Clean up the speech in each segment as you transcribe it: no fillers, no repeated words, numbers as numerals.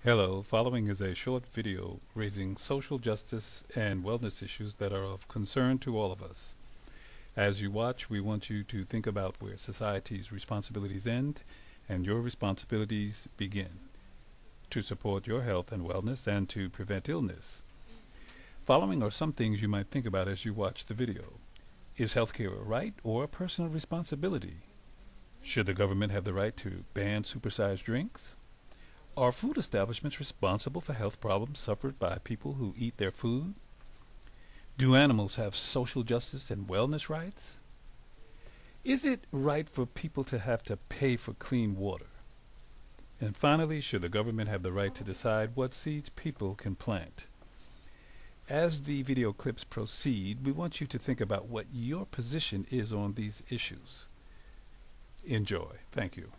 Hello, following is a short video raising social justice and wellness issues that are of concern to all of us. As you watch, we want you to think about where society's responsibilities end and your responsibilities begin to support your health and wellness and to prevent illness. Following are some things you might think about as you watch the video. Is healthcare a right or a personal responsibility? Should the government have the right to ban supersized drinks? Are food establishments responsible for health problems suffered by people who eat their food? Do animals have social justice and wellness rights? Is it right for people to have to pay for clean water? And finally, should the government have the right to decide what seeds people can plant? As the video clips proceed, we want you to think about what your position is on these issues. Enjoy. Thank you.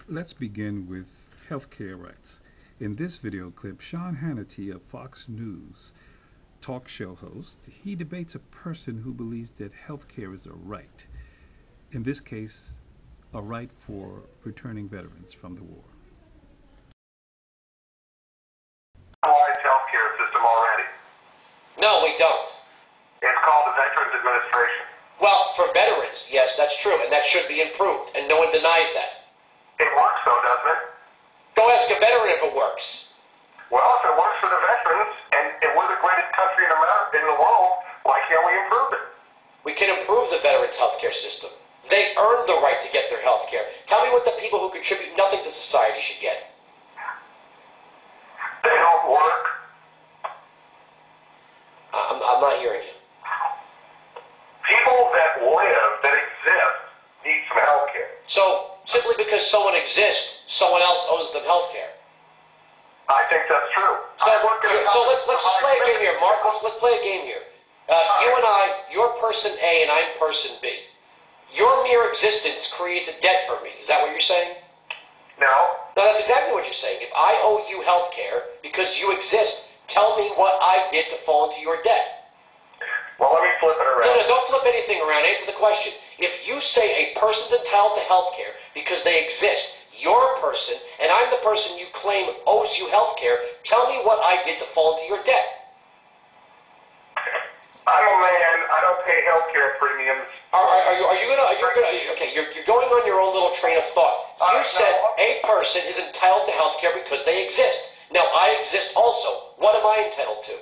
Let's begin with healthcare rights. In this video clip, Sean Hannity, a Fox News talk show host, he debates a person who believes that healthcare is a right. In this case, a right for returning veterans from the war. Healthcare system already. No, we don't. It's called the Veterans Administration. Well, for veterans, yes, that's true, and that should be improved, and no one denies that. It works though, doesn't it? Go ask a veteran if it works. Well, if it works for the veterans, and we're the greatest country in America, in the world, why can't we improve it? We can improve the veterans' healthcare system. They earned the right to get their healthcare. Tell me what the people who contribute nothing to society should get. They don't work. I'm not hearing you. People that live, that exist, need some healthcare. So, simply because someone exists, someone else owes them healthcare. I think that's true. So let's just play a game here, Mark. Let's play a game here. You and I, you're person A and I'm person B. Your mere existence creates a debt for me. Is that what you're saying? No. No, that's exactly what you're saying. If I owe you health care because you exist, tell me what I did to fall into your debt. Well, let me flip it around. No, don't flip anything around. Answer the question. If you say a person's entitled to health care because they exist, you're a person, and I'm the person you claim owes you health care, tell me what I did to fall into your debt. I'm a man. I don't pay health care premiums. You're going on your own little train of thought. You said no. a person is entitled to health care because they exist. Now, I exist also. What am I entitled to?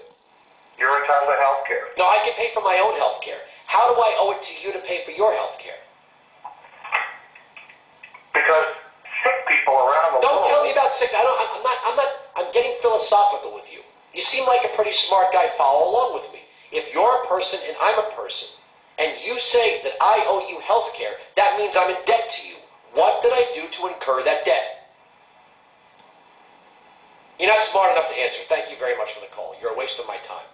You're entitled to health care. No, I can pay for my own health care. How do I owe it to you to pay for your health care? Because sick people around the world. Don't tell me about sick. I'm getting philosophical with you. You seem like a pretty smart guy. Follow along with me. If you're a person and I'm a person, and you say that I owe you health care, that means I'm in debt to you. What did I do to incur that debt? You're not smart enough to answer. Thank you very much for the call. You're a waste of my time.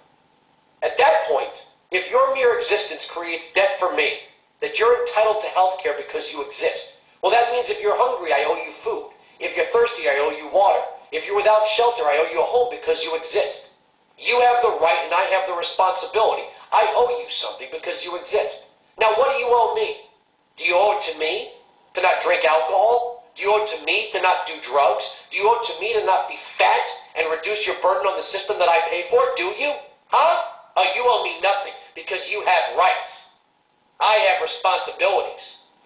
At that point, if your mere existence creates debt for me, that you're entitled to health care because you exist, well, that means if you're hungry, I owe you food. If you're thirsty, I owe you water. If you're without shelter, I owe you a home because you exist. You have the right and I have the responsibility. I owe you something because you exist. Now, what do you owe me? Do you owe it to me to not drink alcohol? Do you owe it to me to not do drugs? Do you owe it to me to not be fat and reduce your burden on the system that I pay for? Do you? Huh? Oh, you owe me nothing because you have rights. I have responsibilities.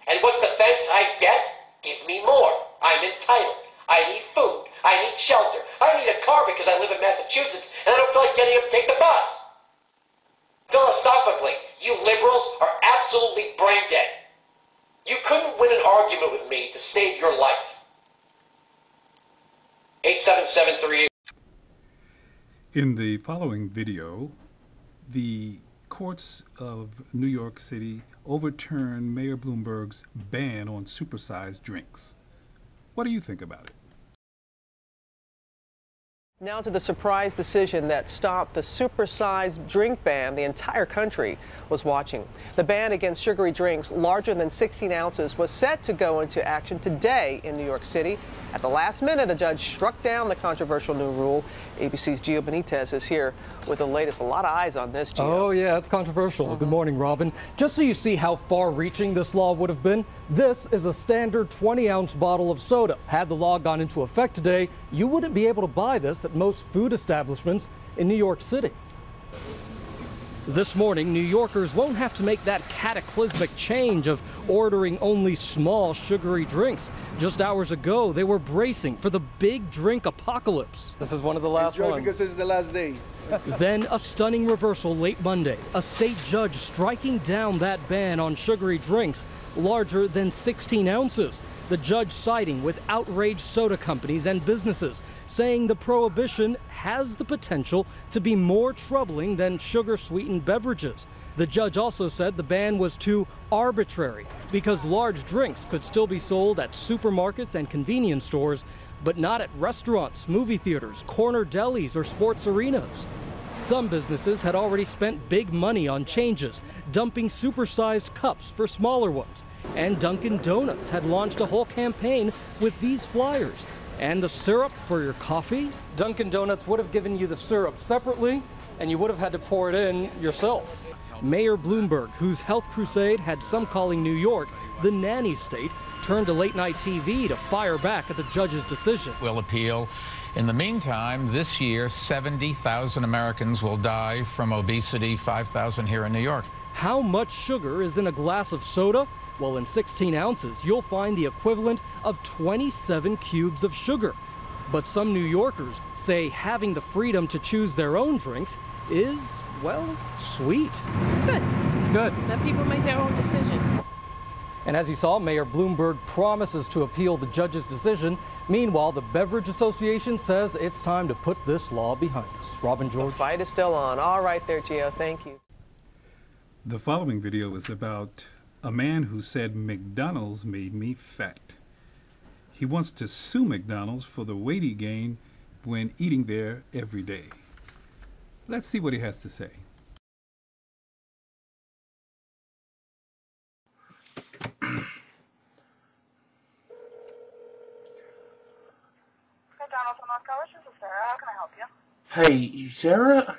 And what the thanks I get? Give me more. I'm entitled. I need food. I need shelter. I need a car because I live in Massachusetts and I don't feel like getting up to take the bus. Philosophically, you liberals are absolutely brain dead. You couldn't win an argument with me to save your life. 87738. In the following video, the courts of New York City overturned Mayor Bloomberg's ban on supersized drinks. What do you think about it? Now to the surprise decision that stopped the supersized drink ban the entire country was watching. The ban against sugary drinks larger than 16 ounces was set to go into action today in New York City. At the last minute, a judge struck down the controversial new rule. ABC's Gio Benitez is here with the latest. A lot of eyes on this, Gio. Oh, yeah, it's controversial. Good morning, Robin. Just so you see how far-reaching this law would have been, this is a standard 20-ounce bottle of soda. Had the law gone into effect today, you wouldn't be able to buy this at most food establishments in New York City. This morning, New Yorkers won't have to make that cataclysmic change of ordering only small sugary drinks. Just hours ago, they were bracing for the big drink apocalypse. This is one of the last ones. Because it's the last day. Then a stunning reversal late Monday. A state judge striking down that ban on sugary drinks larger than 16 ounces. The judge siding with outraged soda companies and businesses, saying the prohibition has the potential to be more troubling than sugar-sweetened beverages. The judge also said the ban was too arbitrary because large drinks could still be sold at supermarkets and convenience stores, but not at restaurants, movie theaters, corner delis, or sports arenas. Some businesses had already spent big money on changes, dumping supersized cups for smaller ones. And Dunkin' Donuts had launched a whole campaign with these flyers. And the syrup for your coffee? Dunkin' Donuts would have given you the syrup separately, and you would have had to pour it in yourself. Mayor Bloomberg, whose health crusade had some calling New York the nanny state, turned to late-night TV to fire back at the judge's decision. Will appeal. In the meantime, this year, 70,000 Americans will die from obesity, 5,000 here in New York. How much sugar is in a glass of soda? Well, in 16 ounces, you'll find the equivalent of 27 cubes of sugar. But some New Yorkers say having the freedom to choose their own drinks is, well, sweet. It's good. It's good. Let people make their own decisions. And as you saw, Mayor Bloomberg promises to appeal the judge's decision. Meanwhile, the Beverage Association says it's time to put this law behind us. Robin, George. The fight is still on. All right there, Gio. Thank you. The following video is about a man who said McDonald's made me fat. He wants to sue McDonald's for the weight he gained when eating there every day. Let's see what he has to say. McDonald's on North College, this is Sarah. How can I help you? Hey, Sarah,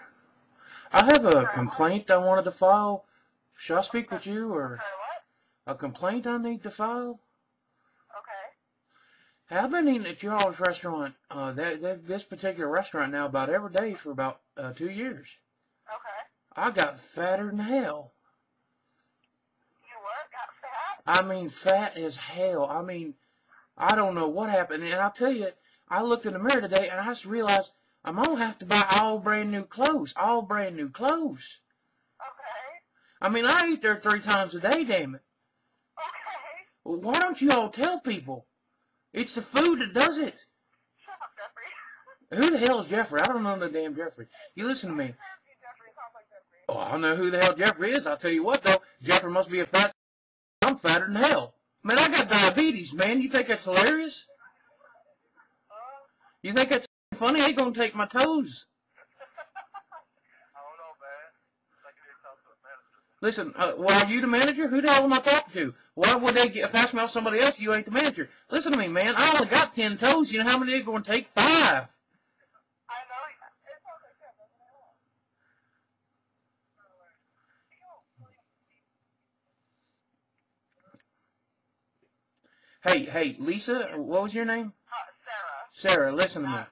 I have a complaint I wanted to file. Should I speak with you, or Sorry, what? a complaint I need to file? Okay. Hey, I've been eating at your all's restaurant, this particular restaurant now, about every day for about 2 years. Okay. I got fatter than hell. You what? Got fat? I mean, fat as hell. I mean, I don't know what happened. And I'll tell you, I looked in the mirror today and I just realized I'm going to have to buy all brand new clothes. All brand new clothes. Okay. I mean, I eat there 3 times a day, damn it. Okay. Well, why don't you all tell people? It's the food that does it. Shut up, Jeffrey. Who the hell is Jeffrey? I don't know no damn Jeffrey. You listen to me. Jeffrey, sounds like Jeffrey. Oh, I don't know who the hell Jeffrey is. I'll tell you what, though. Jeffrey must be a fat... I'm fatter than hell. Man, I got diabetes, man. You think that's hilarious? You think that's funny? I ain't gonna take my toes. I don't know, man. I can talk to a manager. Listen, well, are you the manager? Who the hell am I talking to? Why would they pass me off somebody else? You ain't the manager. Listen to me, man. I only got 10 toes. You know how many they're going to take? 5. I know. It's okay, Hey, Lisa, what was your name? Sarah. Sarah, listen to me. Lisa.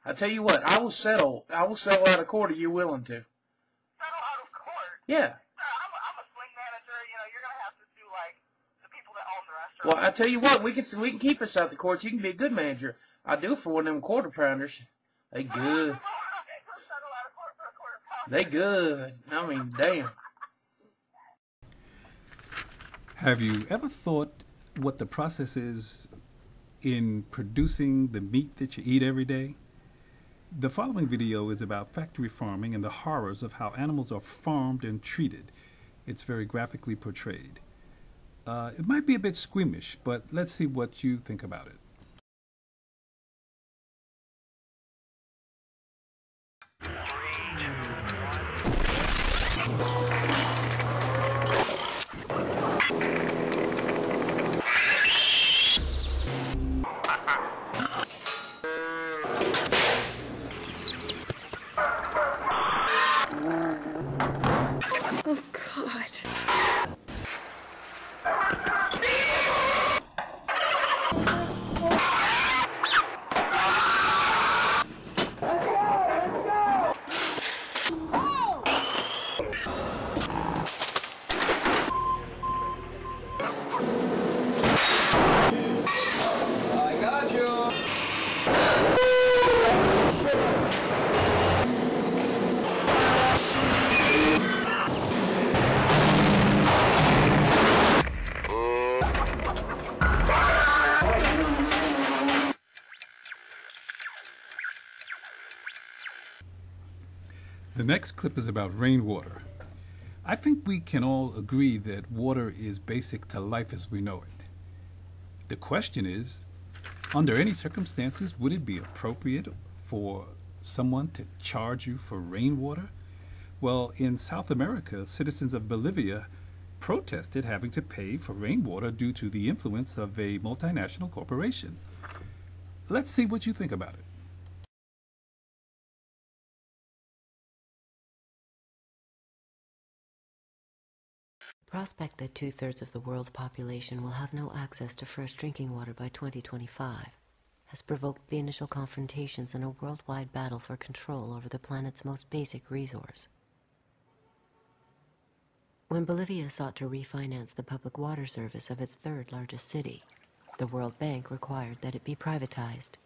I tell you what, I will settle out of court if you're willing to. Settle out of court? Yeah. I'm a swing manager. You know, you're going to have to sue, like, the people that own the restaurant. Well, I tell you what, we can keep us out the courts. You can be a good manager. I do for one of them quarter pounders. They good. Settle out of court for a quarter pound. They good. I mean, damn. Have you ever thought what the process is in producing the meat that you eat every day? The following video is about factory farming and the horrors of how animals are farmed and treated. It's very graphically portrayed. It might be a bit squeamish, but let's see what you think about it. The next clip is about rainwater. I think we can all agree that water is basic to life as we know it. The question is, under any circumstances, would it be appropriate for someone to charge you for rainwater? Well, in South America, citizens of Bolivia protested having to pay for rainwater due to the influence of a multinational corporation. Let's see what you think about it. The prospect that 2/3 of the world's population will have no access to fresh drinking water by 2025 has provoked the initial confrontations in a worldwide battle for control over the planet's most basic resource. When Bolivia sought to refinance the public water service of its third largest city, the World Bank required that it be privatized,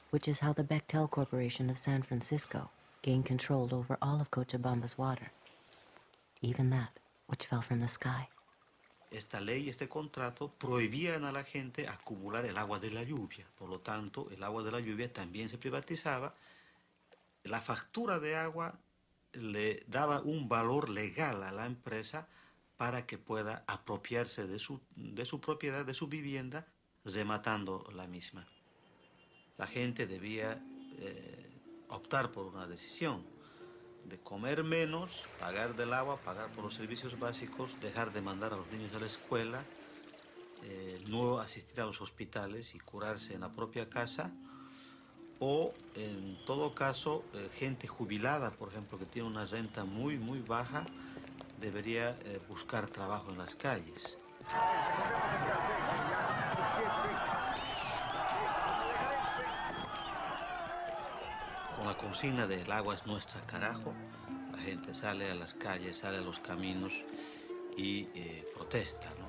which is how the Bechtel Corporation of San Francisco gained control over all of Cochabamba's water, even that which fell from the sky. Esta ley, este contrato, prohibían a la gente acumular el agua de la lluvia. Por lo tanto, el agua de la lluvia también se privatizaba. La factura de agua le daba un valor legal a la empresa para que pueda apropiarse de su propiedad, de su vivienda, rematando la misma. La gente debía optar por una decisión de comer menos, pagar del agua, pagar por los servicios básicos, dejar de mandar a los niños a la escuela, no asistir a los hospitales y curarse en la propia casa, o en todo caso, gente jubilada, por ejemplo, que tiene una renta muy, muy baja, debería buscar trabajo en las calles. Con la consigna de el agua es nuestra, carajo, la gente sale a las calles, sale a los caminos y protesta, ¿no?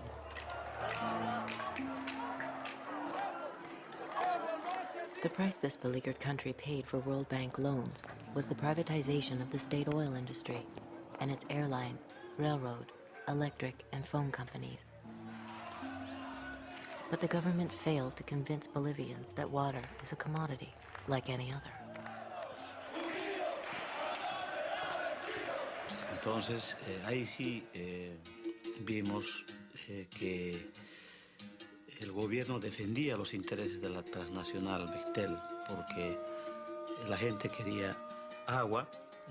The price this beleaguered country paid for World Bank loans was the privatization of the state oil industry and its airline, railroad, electric, and phone companies. But the government failed to convince Bolivians that water is a commodity like any other. Entonces, ahí sí vimos que el gobierno defendía los intereses de la transnacional Bechtel, porque la gente quería agua,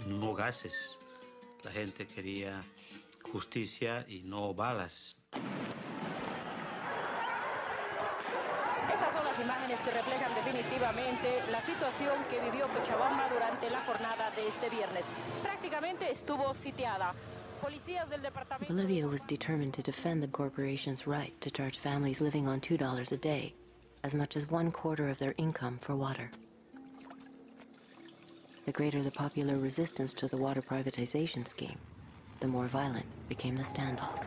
no gases. La gente quería justicia y no balas. Estas son las imágenes que reflejan definitivamente la situación que vivió Cochabamba durante la jornada de este viernes. Prácticamente estuvo sitiada. Policías del departamento... Bolivia was determined to defend the corporation's right to charge families living on $2 a day, as much as 1/4 of their income for water. The greater the popular resistance to the water privatization scheme, the more violent became the standoff.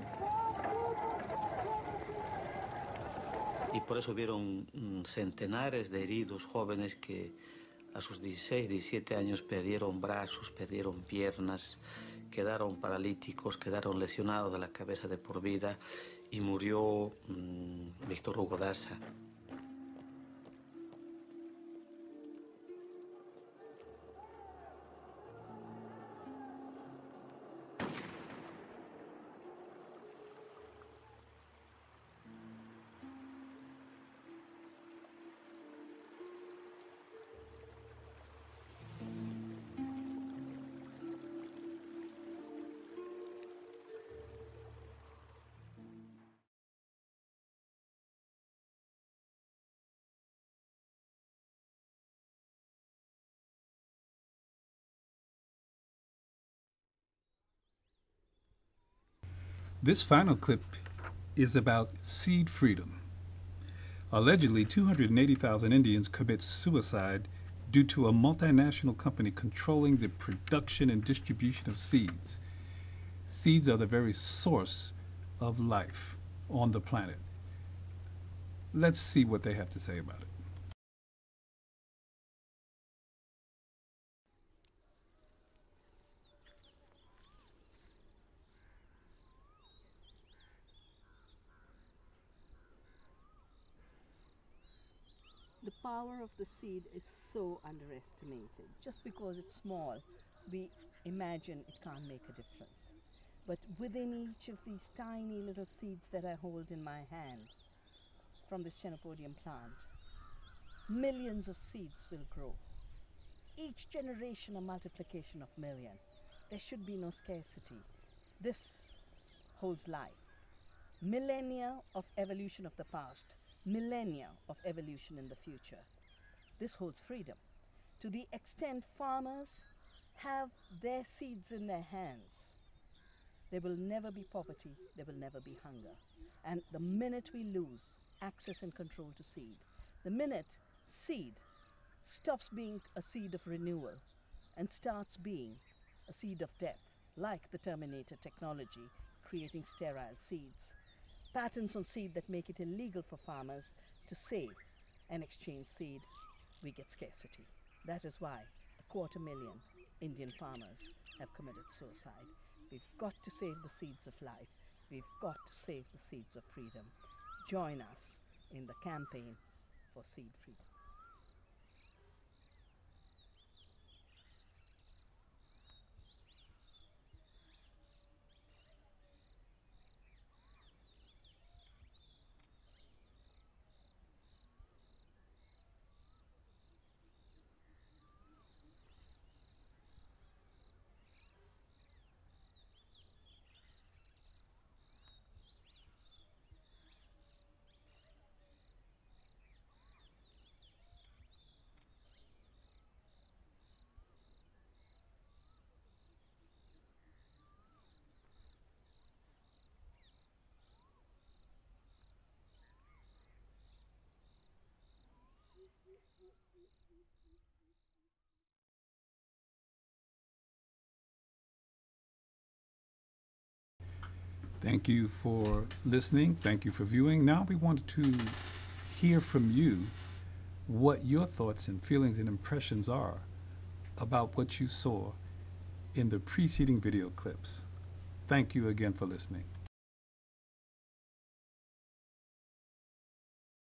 Y por eso hubieron centenares de heridos jóvenes que a sus 16, 17 años perdieron brazos, perdieron piernas, quedaron paralíticos, quedaron lesionados de la cabeza de por vida y murió Víctor Hugo Daza. This final clip is about seed freedom. Allegedly, 280,000 Indians commit suicide due to a multinational company controlling the production and distribution of seeds. Seeds are the very source of life on the planet. Let's see what they have to say about it. The power of the seed is so underestimated. Just because it's small, we imagine it can't make a difference. But within each of these tiny little seeds that I hold in my hand from this chenopodium plant, millions of seeds will grow. Each generation a multiplication of million. There should be no scarcity. This holds life. Millennia of evolution of the past, millennia of evolution in the future. This holds freedom. To the extent farmers have their seeds in their hands, there will never be poverty, there will never be hunger. And the minute we lose access and control to seed, the minute seed stops being a seed of renewal and starts being a seed of death, like the Terminator technology, creating sterile seeds, patents on seed that make it illegal for farmers to save and exchange seed, we get scarcity. That is why 250,000 Indian farmers have committed suicide. We've got to save the seeds of life. We've got to save the seeds of freedom. Join us in the campaign for seed freedom. Thank you for listening. Thank you for viewing. Now we want to hear from you what your thoughts and feelings and impressions are about what you saw in the preceding video clips. Thank you again for listening.